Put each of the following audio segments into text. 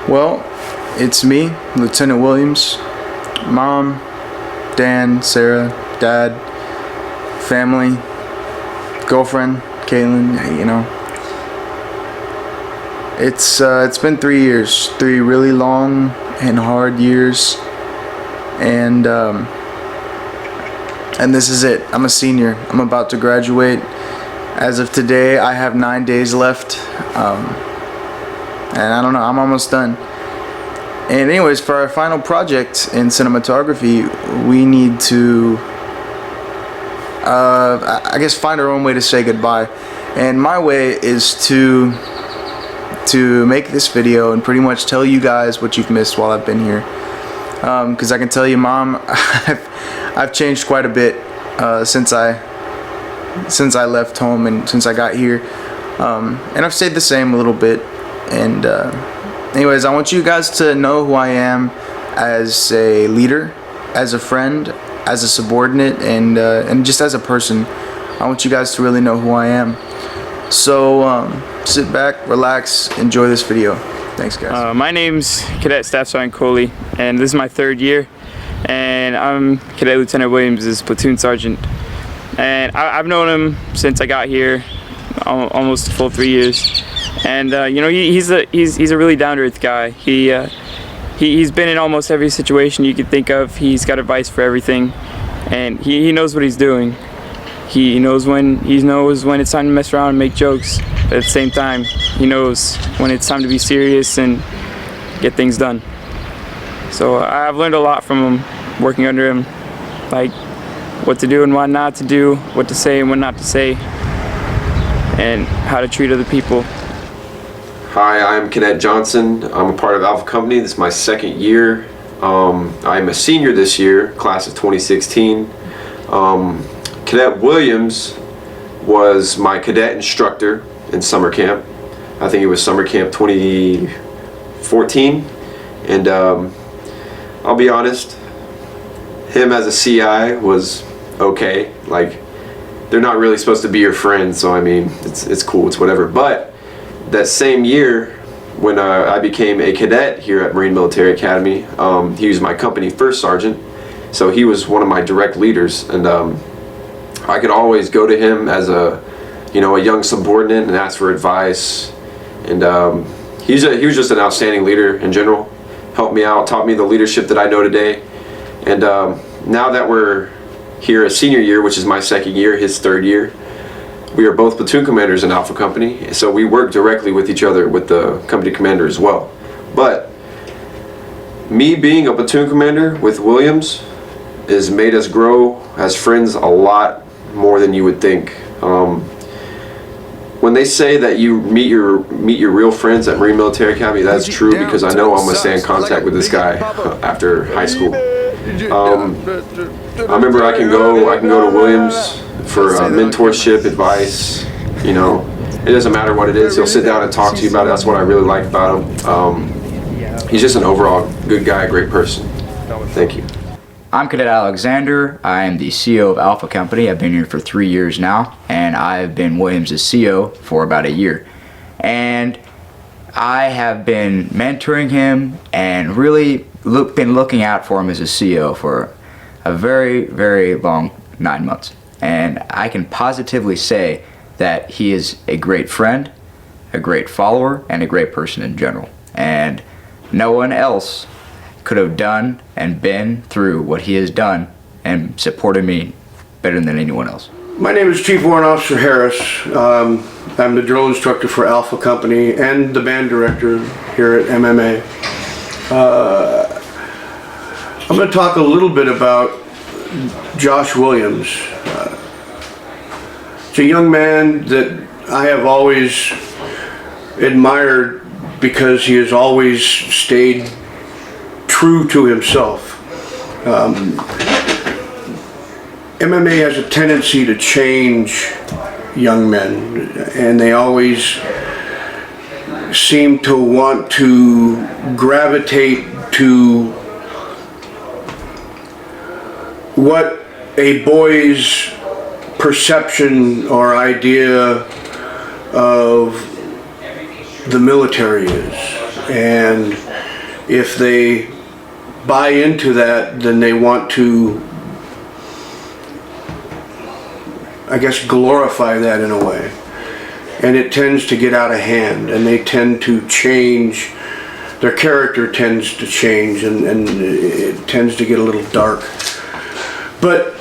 Well, it's me, Lieutenant Williams. Mom, Dan, Sarah, Dad, family, girlfriend, Caitlin, you know. It's been 3 years, 3 really long and hard years, and this is it. I'm a senior. I'm about to graduate. As of today, I have 9 days left, and I don't know, I'm almost done. And anyways, for our final project in cinematography, we need to, I guess, find our own way to say goodbye. And my way is to make this video and pretty much tell you guys what you've missed while I've been here. Because I can tell you, Mom, I've changed quite a bit since I left home and since I got here. And I've stayed the same a little bit. And anyways, I want you guys to know who I am as a leader, as a friend, as a subordinate, and just as a person. I want you guys to really know who I am. So sit back, relax, enjoy this video. Thanks, guys. My name's Cadet Staff Sergeant Coley, and this is my 3rd year. And I'm Cadet Lieutenant Williams' platoon sergeant. And I've known him since I got here, almost a full 3 years. And you know, he's a really down-to-earth guy. He's been in almost every situation you could think of. He's got advice for everything, and he knows what he's doing. He knows when it's time to mess around and make jokes, but at the same time, he knows when it's time to be serious and get things done. So I've learned a lot from him, working under him, like what to do and what not to do, what to say and what not to say, and how to treat other people. Hi, I'm Cadet Johnson. I'm a part of Alpha Company. This is my 2nd year. I'm a senior this year, class of 2016. Cadet Williams was my cadet instructor in summer camp. I think it was summer camp 2014. And I'll be honest, him as a CI was okay. Like, they're not really supposed to be your friend, so I mean, it's cool, it's whatever. But that same year, when I became a cadet here at Marine Military Academy, he was my company first sergeant, so he was one of my direct leaders, and I could always go to him as a young subordinate and ask for advice. And he was just an outstanding leader in general. Helped me out, taught me the leadership that I know today. And now that we're here a senior year, which is my 2nd year, his 3rd year, we are both platoon commanders in Alpha Company, so we work directly with each other, with the company commander as well. But me being a platoon commander with Williams has made us grow as friends a lot more than you would think. When they say that you meet your real friends at Marine Military Academy, that's true, because I know I'm gonna stay in contact with this guy after high school. I remember I can go to Williams for mentorship, advice. You know, it doesn't matter what it is. He'll sit down and talk to you about it. That's what I really like about him. He's just an overall good guy, great person. Thank you. I'm Cadet Alexander. I am the CO of Alpha Company. I've been here for 3 years now, and I've been Williams' CO for about a year. And I have been mentoring him and really been looking out for him as a CO for a very, very long 9 months. And I can positively say that he is a great friend, a great follower, and a great person in general. And no one else could have done and been through what he has done and supported me better than anyone else. My name is Chief Warrant Officer Harris. I'm the drill instructor for Alpha Company and the band director here at MMA. I'm going to talk a little bit about Josh Williams. It's a young man that I have always admired because he has always stayed true to himself. MMA has a tendency to change young men, and they always seem to want to gravitate to what a boy's perception or idea of the military is. And if they buy into that, then they want to, I guess, glorify that in a way. And it tends to get out of hand, and they tend to change, their character tends to change, and it tends to get a little dark. But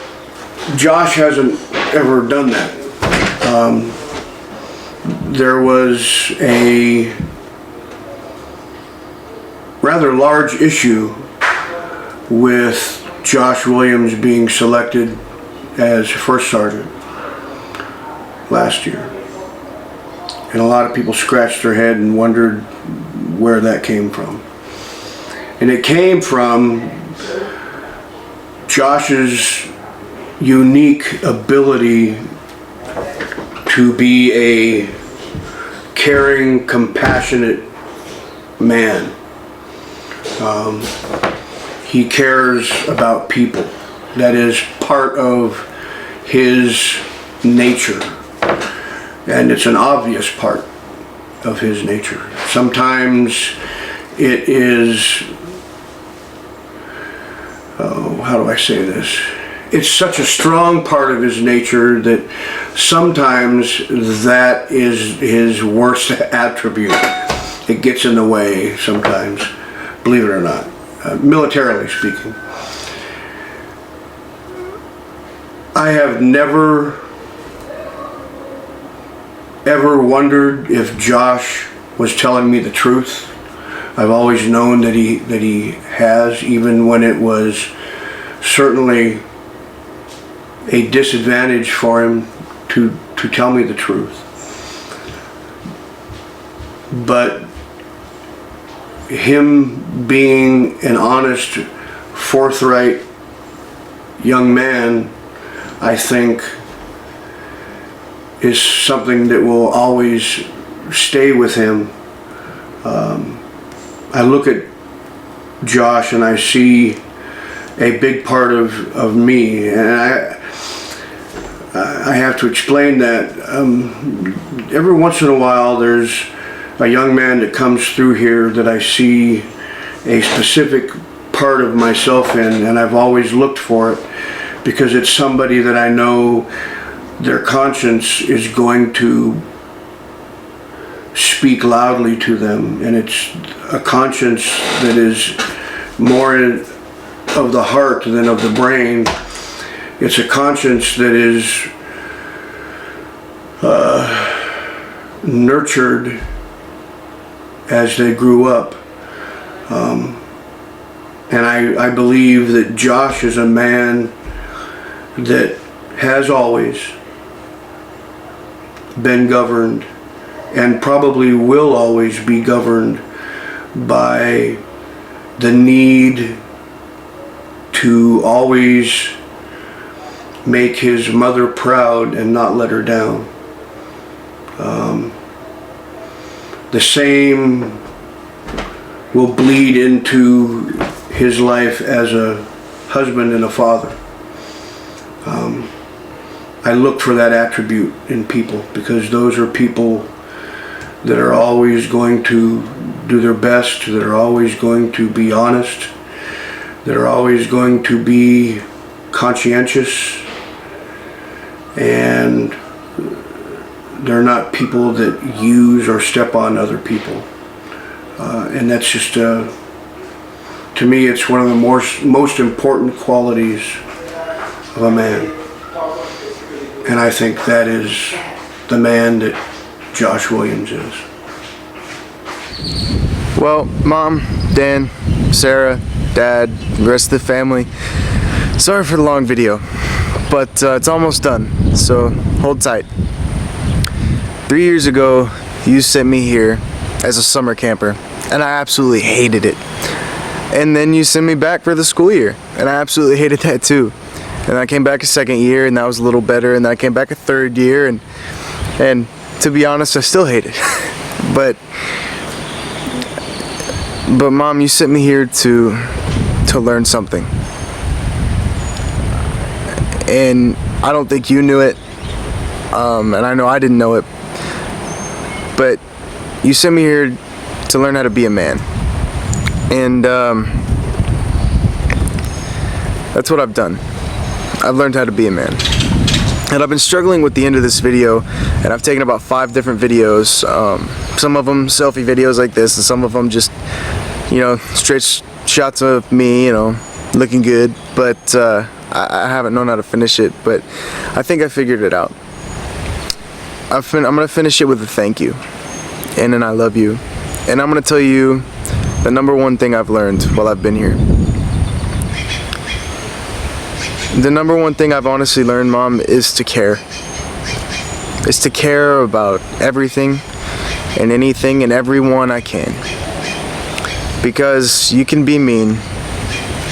Josh hasn't ever done that. There was a rather large issue with Josh Williams being selected as first sergeant last year. And a lot of people scratched their head and wondered where that came from. And it came from Josh's unique ability to be a caring, compassionate man. He cares about people. That is part of his nature. And it's an obvious part of his nature. Sometimes it is, how do I say this? It's such a strong part of his nature that sometimes that is his worst attribute. It gets in the way sometimes, believe it or not, militarily speaking. I have never ever wondered if Josh was telling me the truth. I've always known that he has, even when it was certainly a disadvantage for him to tell me the truth. But him being an honest, forthright young man, I think, is something that will always stay with him. I look at Josh and I see a big part of me, and I have to explain that every once in a while there's a young man that comes through here that I see a specific part of myself in, and I've always looked for it because it's somebody that I know their conscience is going to speak loudly to them, and it's a conscience that is more of the heart than of the brain. It's a conscience that is nurtured as they grew up. And I believe that Josh is a man that has always been governed and probably will always be governed by the need to always make his mother proud and not let her down. The same will bleed into his life as a husband and a father. I look for that attribute in people because those are people that are always going to do their best, that are always going to be honest, that are always going to be conscientious, and they're not people that use or step on other people. And that's just, to me, it's one of the most important qualities of a man. And I think that is the man that Josh Williams is. Well, Mom, Dan, Sarah, Dad, the rest of the family, sorry for the long video, but it's almost done, so hold tight. 3 years ago, you sent me here as a summer camper, and I absolutely hated it. And then you sent me back for the school year, and I absolutely hated that too. And I came back a second year, and that was a little better, and then I came back a third year, and to be honest, I still hate it. But Mom, you sent me here to learn something. And I don't think you knew it, and I know I didn't know it, but you sent me here to learn how to be a man. And that's what I've done. I've learned how to be a man. And I've been struggling with the end of this video, and I've taken about 5 different videos. Some of them selfie videos like this, and some of them just, you know, straight shots of me, you know, looking good. But I haven't known how to finish it, but I think I figured it out. I'm gonna finish it with a thank you, and an I love you. And I'm gonna tell you the number one thing I've learned while I've been here. The number one thing I've honestly learned, Mom, is to care. Is to care about everything and anything and everyone I can. Because you can be mean,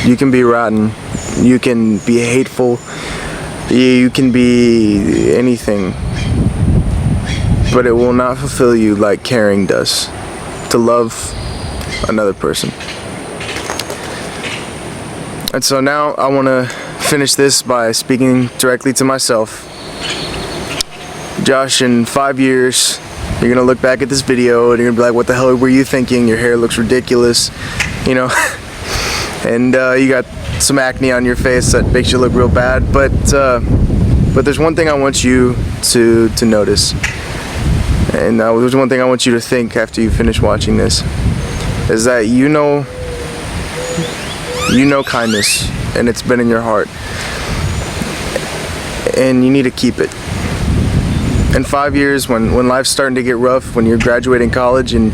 you can be rotten, you can be hateful, you can be anything, but it will not fulfill you like caring does. To love another person. And so now I want to finish this by speaking directly to myself. Josh, in 5 years, you're gonna look back at this video and you're gonna be like, what the hell were you thinking? Your hair looks ridiculous, you know, and you got some acne on your face that makes you look real bad. But there's one thing I want you to notice, and there's one thing I want you to think after you finish watching this, is that you know kindness, and it's been in your heart, and you need to keep it. In 5 years, when life's starting to get rough, when you're graduating college and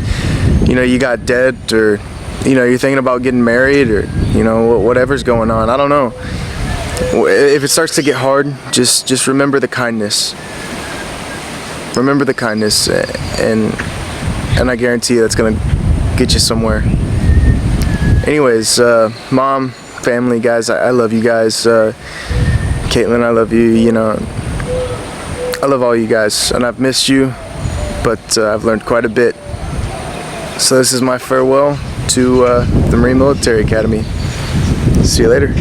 you know you got debt, or you know you're thinking about getting married, or you know whatever's going on, I don't know, if it starts to get hard, just remember the kindness. Remember the kindness, and I guarantee you that's gonna get you somewhere. Anyways, Mom, family, guys, I love you guys. Caitlin, I love you. You know, I love all you guys, and I've missed you, but I've learned quite a bit. So this is my farewell to the Marine Military Academy. See you later.